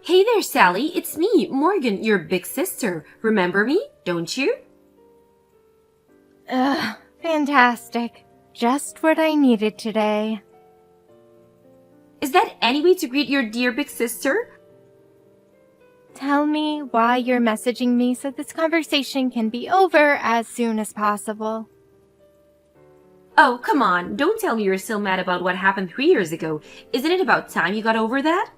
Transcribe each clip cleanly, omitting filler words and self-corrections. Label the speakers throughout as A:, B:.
A: Hey there, Sally. It's me, Morgan, your big sister. Remember me, don't you?
B: Ugh, fantastic. Just what I needed today.
A: Is that any way to greet your dear big sister?
B: Tell me why you're messaging me so this conversation can be over as soon as possible.
A: Oh, come on. Don't tell me you're still mad about what happened 3 years ago. Isn't it about time you got over that?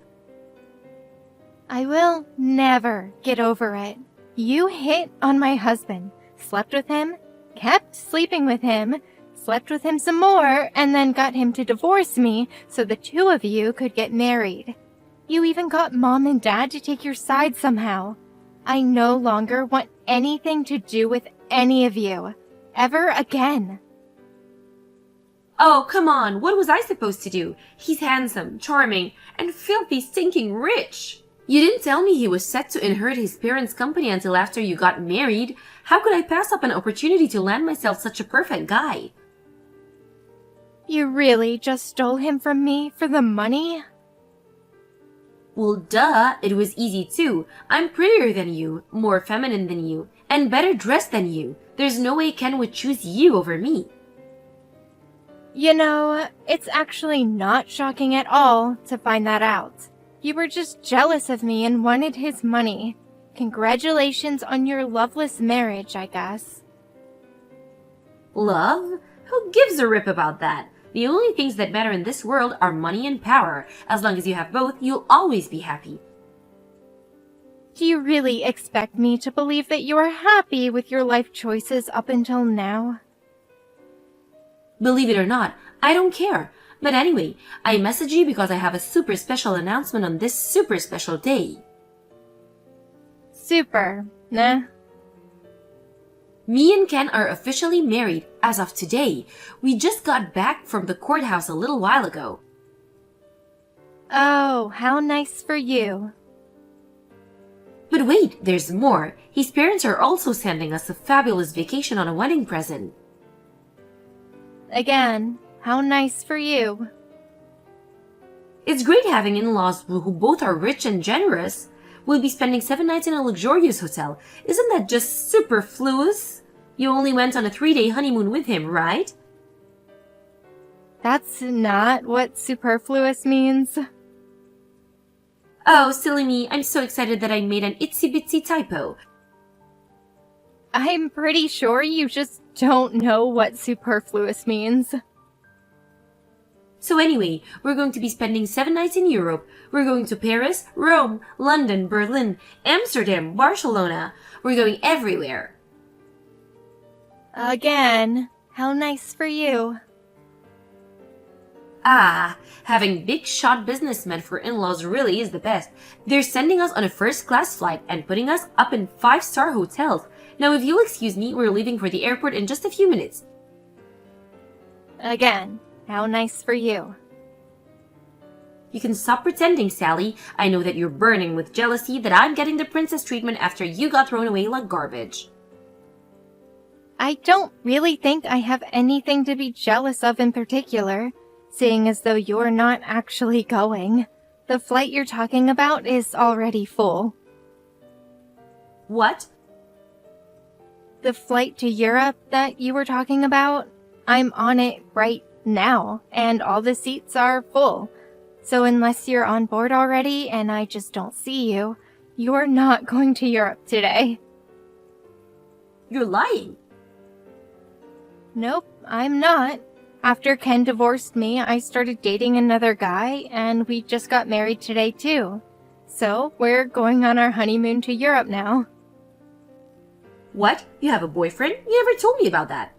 B: I will never get over it. You hit on my husband, slept with him, kept sleeping with him, slept with him some more, and then got him to divorce me so the two of you could get married. You even got Mom and Dad to take your side somehow. I no longer want anything to do with any of you. Ever again.
A: Oh, come on. What was I supposed to do? He's handsome, charming, and filthy stinking rich. You didn't tell me he was set to inherit his parents' company until after you got married. How could I pass up an opportunity to land myself such a perfect guy?
B: You really just stole him from me for the money?
A: Well, duh, it was easy too. I'm prettier than you, more feminine than you, and better dressed than you. There's no way Ken would choose you over me.
B: You know, it's actually not shocking at all to find that out. You were just jealous of me and wanted his money. Congratulations on your loveless marriage, I guess.
A: Love? Who gives a rip about that? The only things that matter in this world are money and power. As long as you have both, you'll always be happy.
B: Do you really expect me to believe that you are happy with your life choices up until now?
A: Believe it or not, I don't care. But anyway, I messaged you because I have a super special announcement on this super special day.
B: Super, nah.
A: Me and Ken are officially married as of today. We just got back from the courthouse a little while ago.
B: Oh, how nice for you.
A: But wait, there's more. His parents are also sending us a fabulous vacation on a wedding present.
B: Again, how nice for you.
A: It's great having in-laws who both are rich and generous. We'll be spending 7 nights in a luxurious hotel. Isn't that just superfluous? You only went on a 3-day honeymoon with him, right?
B: That's not what superfluous means.
A: Oh, silly me. I'm so excited that I made an itsy-bitsy typo.
B: I'm pretty sure you just don't know what superfluous means.
A: So anyway, we're going to be spending 7 nights in Europe. We're going to Paris, Rome, London, Berlin, Amsterdam, Barcelona. We're going everywhere.
B: Again, how nice for you.
A: Ah, having big shot businessmen for in-laws really is the best. They're sending us on a first-class flight and putting us up in 5-star hotels. Now if you'll excuse me, we're leaving for the airport in just a few minutes.
B: Again, how nice for you.
A: You can stop pretending, Sally. I know that you're burning with jealousy that I'm getting the princess treatment after you got thrown away like garbage.
B: I don't really think I have anything to be jealous of in particular, seeing as though you're not actually going. The flight you're talking about is already full.
A: What?
B: The flight to Europe that you were talking about? I'm on it right now, and all the seats are full. So unless you're on board already and I just don't see you, you're not going to Europe today.
A: You're lying.
B: Nope, I'm not. After Ken divorced me, I started dating another guy, and we just got married today too. So we're going on our honeymoon to Europe now.
A: What? You have a boyfriend? You never told me about that.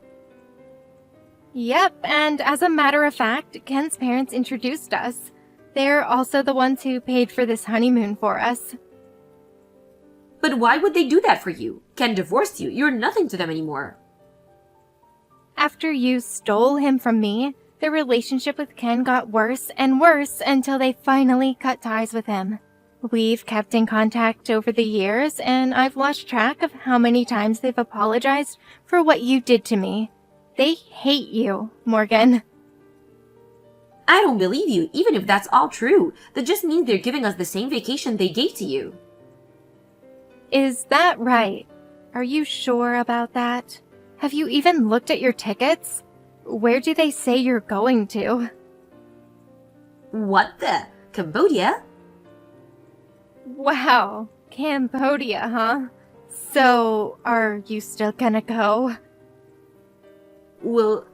B: Yep, and as a matter of fact, Ken's parents introduced us. They're also the ones who paid for this honeymoon for us.
A: But why would they do that for you? Ken divorced you. You're nothing to them anymore.
B: After you stole him from me, the relationship with Ken got worse and worse until they finally cut ties with him. We've kept in contact over the years, and I've lost track of how many times they've apologized for what you did to me. They hate you, Morgan.
A: I don't believe you, even if that's all true. That just means they're giving us the same vacation they gave to you.
B: Is that right? Are you sure about that? Have you even looked at your tickets? Where do they say you're going to?
A: What the? Cambodia?
B: Wow, Cambodia, huh? So, are you still gonna go?
A: Well,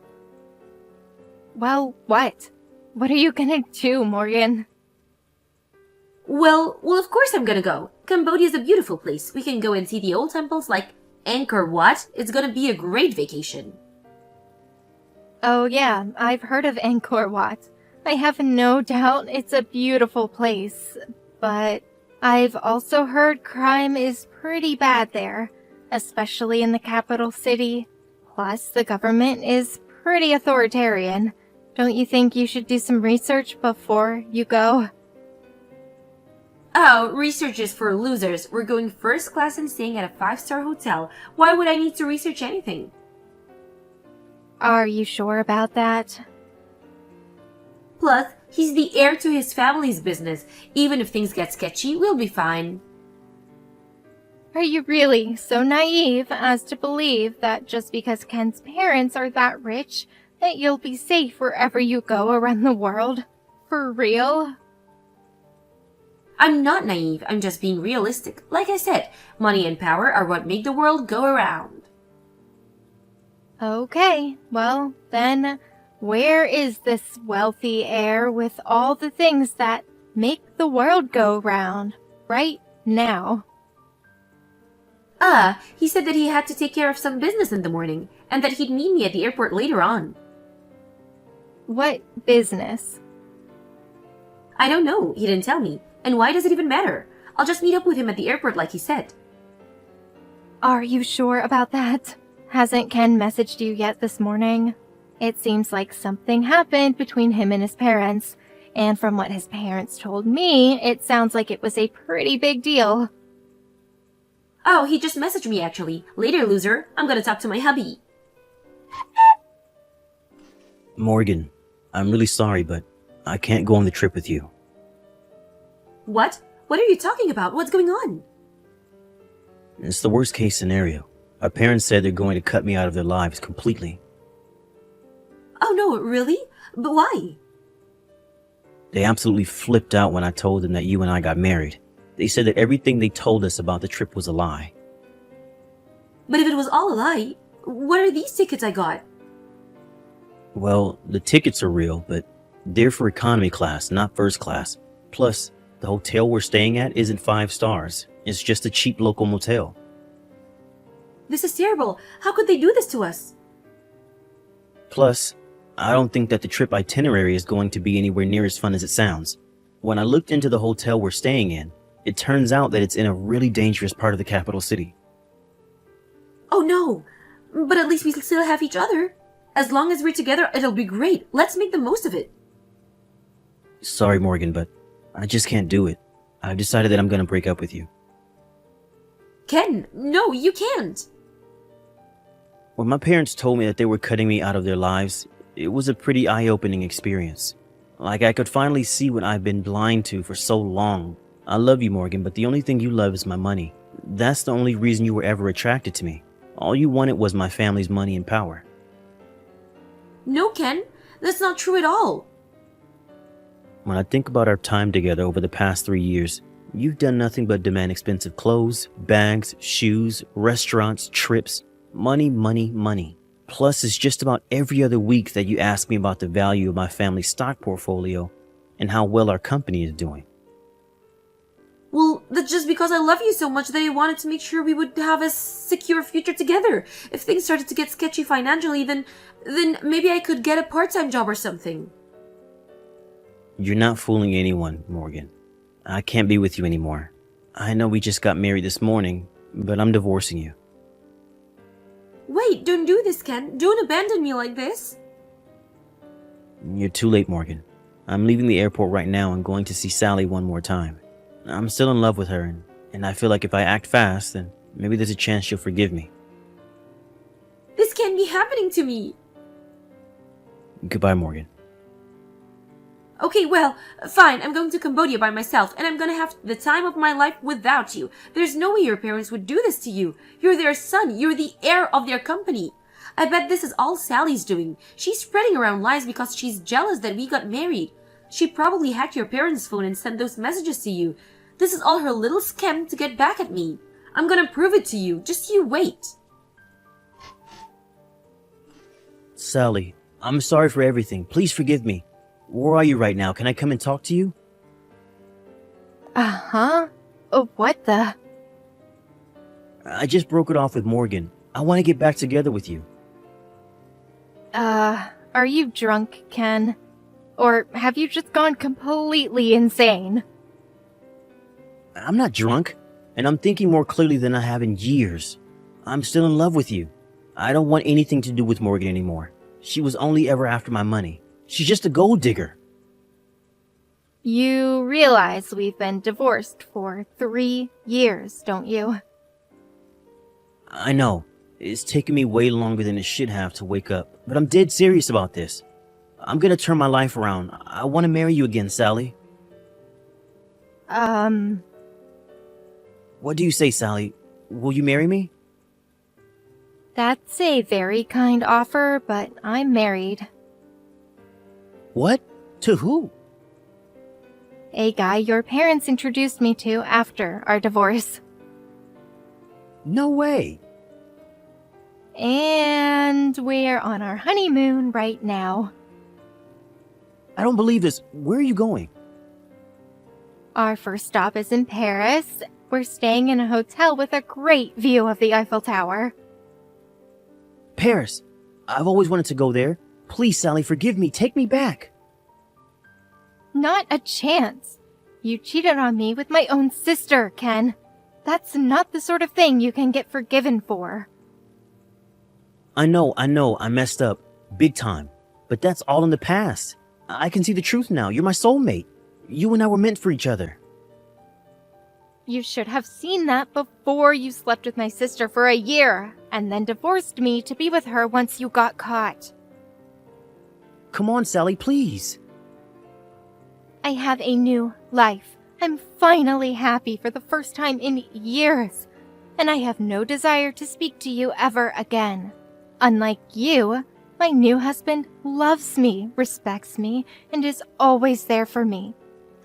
B: Well, what? What are you gonna do, Morgan?
A: well, of course I'm gonna go. Cambodia's a beautiful place. We can go and see the old temples like Angkor Wat. It's gonna be a great vacation.
B: Oh yeah, I've heard of Angkor Wat. I have no doubt it's a beautiful place, but I've also heard crime is pretty bad there, especially in the capital city. Plus, the government is pretty authoritarian. Don't you think you should do some research before you go?
A: Oh, research is for losers. We're going first class and staying at a 5-star hotel. Why would I need to research anything?
B: Are you sure about that?
A: Plus, he's the heir to his family's business. Even if things get sketchy, we'll be fine.
B: Are you really so naive as to believe that just because Ken's parents are that rich, that you'll be safe wherever you go around the world? For real?
A: I'm not naive, I'm just being realistic. Like I said, money and power are what make the world go around.
B: Okay, well, then, where is this wealthy heir with all the things that make the world go round right now?
A: He said that he had to take care of some business in the morning, and that he'd meet me at the airport later on.
B: What business?
A: I don't know, he didn't tell me. And why does it even matter? I'll just meet up with him at the airport like he said.
B: Are you sure about that? Hasn't Ken messaged you yet this morning? It seems like something happened between him and his parents, and from what his parents told me, it sounds like it was a pretty big deal.
A: Oh, he just messaged me actually. Later, loser. I'm gonna talk to my hubby.
C: Morgan, I'm really sorry, but I can't go on the trip with you.
A: What? What are you talking about? What's going on?
C: It's the worst case scenario. Our parents said they're going to cut me out of their lives completely.
A: Oh no, really? But why?
C: They absolutely flipped out when I told them that you and I got married. They said that everything they told us about the trip was a lie.
A: But if it was all a lie, what are these tickets I got?
C: Well, the tickets are real, but they're for economy class, not first class. Plus, the hotel we're staying at isn't 5 stars. It's just a cheap local motel.
A: This is terrible. How could they do this to us?
C: Plus, I don't think that the trip itinerary is going to be anywhere near as fun as it sounds. When I looked into the hotel we're staying in, it turns out that it's in a really dangerous part of the capital city.
A: Oh no! But at least we still have each other. As long as we're together, it'll be great. Let's make the most of it.
C: Sorry, Morgan, but I just can't do it. I've decided that I'm going to break up with you.
A: Ken, no, you can't.
C: When my parents told me that they were cutting me out of their lives, it was a pretty eye-opening experience. Like I could finally see what I've been blind to for so long. I love you, Morgan, but the only thing you love is my money. That's the only reason you were ever attracted to me. All you wanted was my family's money and power.
A: No, Ken, that's not true at all.
C: When I think about our time together over the past 3 years, you've done nothing but demand expensive clothes, bags, shoes, restaurants, trips, money, money, money. Plus, it's just about every other week that you ask me about the value of my family's stock portfolio and how well our company is doing.
A: Well, that's just because I love you so much that I wanted to make sure we would have a secure future together. If things started to get sketchy financially, then maybe I could get a part-time job or something.
C: You're not fooling anyone, Morgan. I can't be with you anymore. I know we just got married this morning, but I'm divorcing you.
A: Wait, don't do this, Ken. Don't abandon me like this.
C: You're too late, Morgan. I'm leaving the airport right now and going to see Sally one more time. I'm still in love with her, and I feel like if I act fast, then maybe there's a chance she'll forgive me.
A: This can't be happening to me.
C: Goodbye, Morgan.
A: Okay, well, fine, I'm going to Cambodia by myself, and I'm gonna have the time of my life without you. There's no way your parents would do this to you. You're their son. You're the heir of their company. I bet this is all Sally's doing. She's spreading around lies because she's jealous that we got married. She probably hacked your parents' phone and sent those messages to you. This is all her little scam to get back at me. I'm gonna prove it to you. Just you wait.
C: Sally, I'm sorry for everything. Please forgive me. Where are you right now? Can I come and talk to you?
B: Uh-huh. Oh, what the?
C: I just broke it off with Morgan. I want to get back together with you.
B: Are you drunk, Ken? Or have you just gone completely insane?
C: I'm not drunk, and I'm thinking more clearly than I have in years. I'm still in love with you. I don't want anything to do with Morgan anymore. She was only ever after my money. She's just a gold digger.
B: You realize we've been divorced for 3 years, don't you?
C: I know. It's taken me way longer than it should have to wake up, but I'm dead serious about this. I'm gonna turn my life around. I want to marry you again, Sally. What do you say, Sally? Will you marry me?
B: That's a very kind offer, but I'm married.
C: What? To who?
B: A guy your parents introduced me to after our divorce.
C: No way.
B: And we're on our honeymoon right now.
C: I don't believe this. Where are you going?
B: Our first stop is in Paris. We're staying in a hotel with a great view of the Eiffel Tower.
C: Paris. I've always wanted to go there. Please, Sally, forgive me. Take me back.
B: Not a chance. You cheated on me with my own sister, Ken. That's not the sort of thing you can get forgiven for.
C: I know, I messed up. Big time. But that's all in the past. I can see the truth now. You're my soulmate. You and I were meant for each other.
B: You should have seen that before you slept with my sister for a year, and then divorced me to be with her once you got caught.
C: Come on, Sally, please.
B: I have a new life. I'm finally happy for the first time in years, and I have no desire to speak to you ever again. Unlike you, my new husband loves me, respects me, and is always there for me.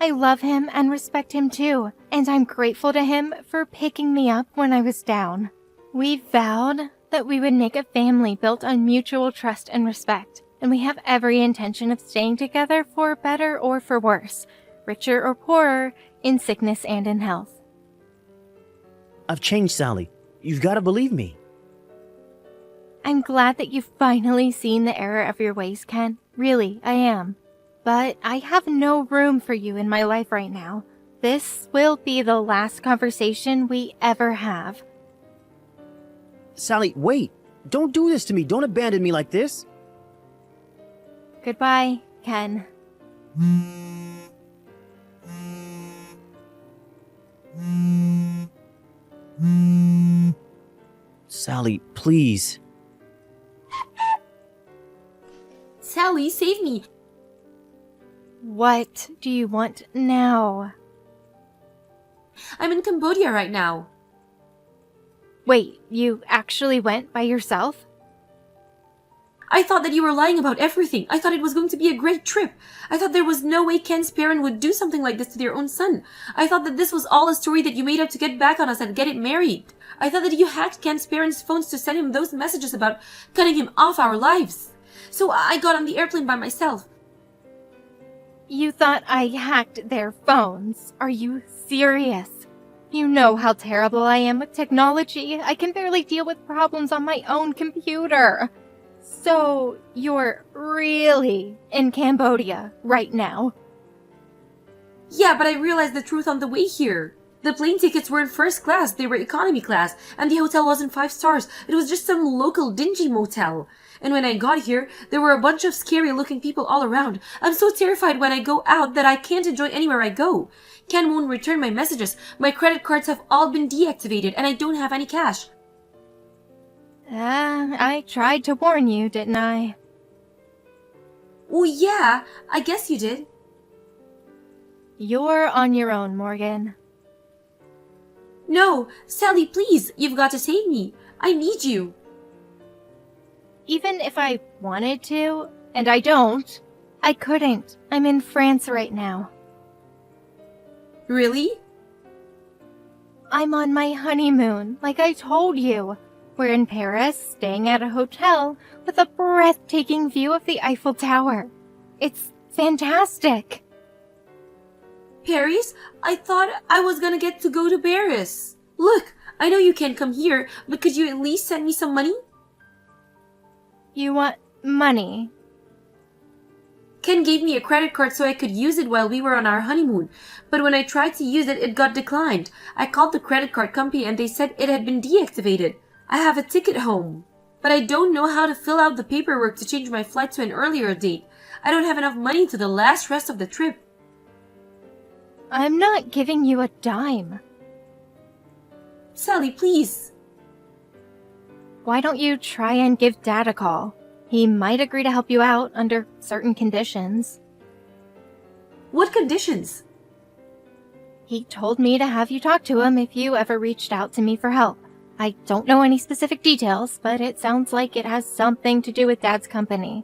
B: I love him and respect him too, and I'm grateful to him for picking me up when I was down. We vowed that we would make a family built on mutual trust and respect, and we have every intention of staying together for better or for worse, richer or poorer, in sickness and in health.
C: I've changed, Sally. You've got to believe me.
B: I'm glad that you've finally seen the error of your ways, Ken. Really, I am. But I have no room for you in my life right now. This will be the last conversation we ever have.
C: Sally, wait. Don't do this to me. Don't abandon me like this.
B: Goodbye, Ken.
C: Sally, please.
A: Sally, save me.
B: What do you want now?
A: I'm in Cambodia right now.
B: Wait, you actually went by yourself?
A: I thought that you were lying about everything. I thought it was going to be a great trip. I thought there was no way Ken's parent would do something like this to their own son. I thought that this was all a story that you made up to get back on us and get it married. I thought that you hacked Ken's parents' phones to send him those messages about cutting him off our lives. So I got on the airplane by myself.
B: You thought I hacked their phones? Are you serious? You know how terrible I am with technology. I can barely deal with problems on my own computer. So, you're really in Cambodia right now?
A: Yeah, but I realized the truth on the way here. The plane tickets weren't first class, they were economy class, and the hotel wasn't 5 stars. It was just some local dingy motel. And when I got here, there were a bunch of scary-looking people all around. I'm so terrified when I go out that I can't enjoy anywhere I go. Ken won't return my messages. My credit cards have all been deactivated, and I don't have any cash.
B: I tried to warn you, didn't I?
A: Oh yeah, I guess you did.
B: You're on your own, Morgan.
A: No, Sally, please, you've got to save me. I need you.
B: Even if I wanted to, and I don't, I couldn't. I'm in France right now.
A: Really?
B: I'm on my honeymoon, like I told you. We're in Paris, staying at a hotel with a breathtaking view of the Eiffel Tower. It's fantastic.
A: Paris? I thought I was gonna get to go to Paris. Look, I know you can't come here, but could you at least send me some money?
B: You want money?
A: Ken gave me a credit card so I could use it while we were on our honeymoon, but when I tried to use it, it got declined. I called the credit card company and they said it had been deactivated. I have a ticket home, but I don't know how to fill out the paperwork to change my flight to an earlier date. I don't have enough money to the last rest of the trip.
B: I'm not giving you a dime.
A: Sally, please.
B: Why don't you try and give Dad a call? He might agree to help you out under certain conditions.
A: What conditions?
B: He told me to have you talk to him if you ever reached out to me for help. I don't know any specific details, but it sounds like it has something to do with Dad's company.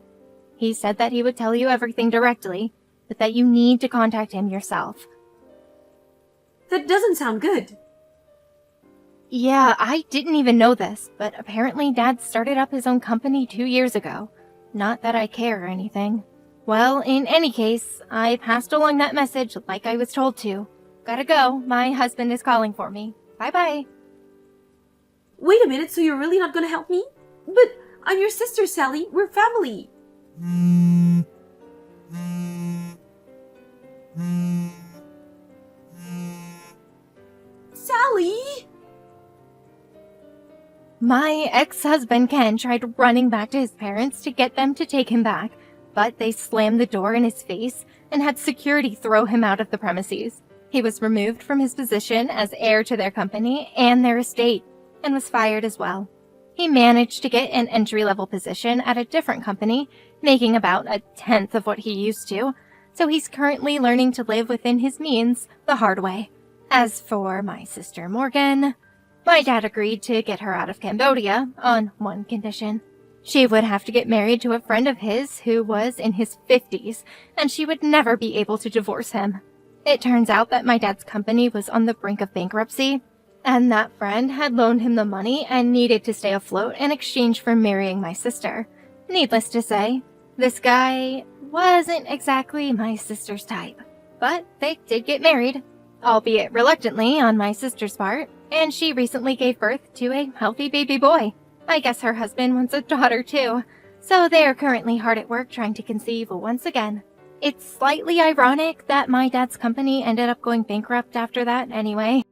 B: He said that he would tell you everything directly, but that you need to contact him yourself.
A: That doesn't sound good.
B: Yeah, I didn't even know this, but apparently Dad started up his own company 2 years ago. Not that I care or anything. Well, in any case, I passed along that message like I was told to. Gotta go, my husband is calling for me. Bye-bye.
A: Wait a minute, so you're really not gonna help me? But I'm your sister, Sally. We're family. Sally!
B: My ex-husband Ken tried running back to his parents to get them to take him back, but they slammed the door in his face and had security throw him out of the premises. He was removed from his position as heir to their company and their estate, and was fired as well. He managed to get an entry-level position at a different company, making about 1/10 of what he used to, so he's currently learning to live within his means the hard way. As for my sister Morgan, my dad agreed to get her out of Cambodia on one condition. She would have to get married to a friend of his who was in his 50s, and she would never be able to divorce him. It turns out that my dad's company was on the brink of bankruptcy, and that friend had loaned him the money and needed to stay afloat in exchange for marrying my sister. Needless to say, this guy wasn't exactly my sister's type. But they did get married, albeit reluctantly on my sister's part, and she recently gave birth to a healthy baby boy. I guess her husband wants a daughter too, so they are currently hard at work trying to conceive once again. It's slightly ironic that my dad's company ended up going bankrupt after that anyway.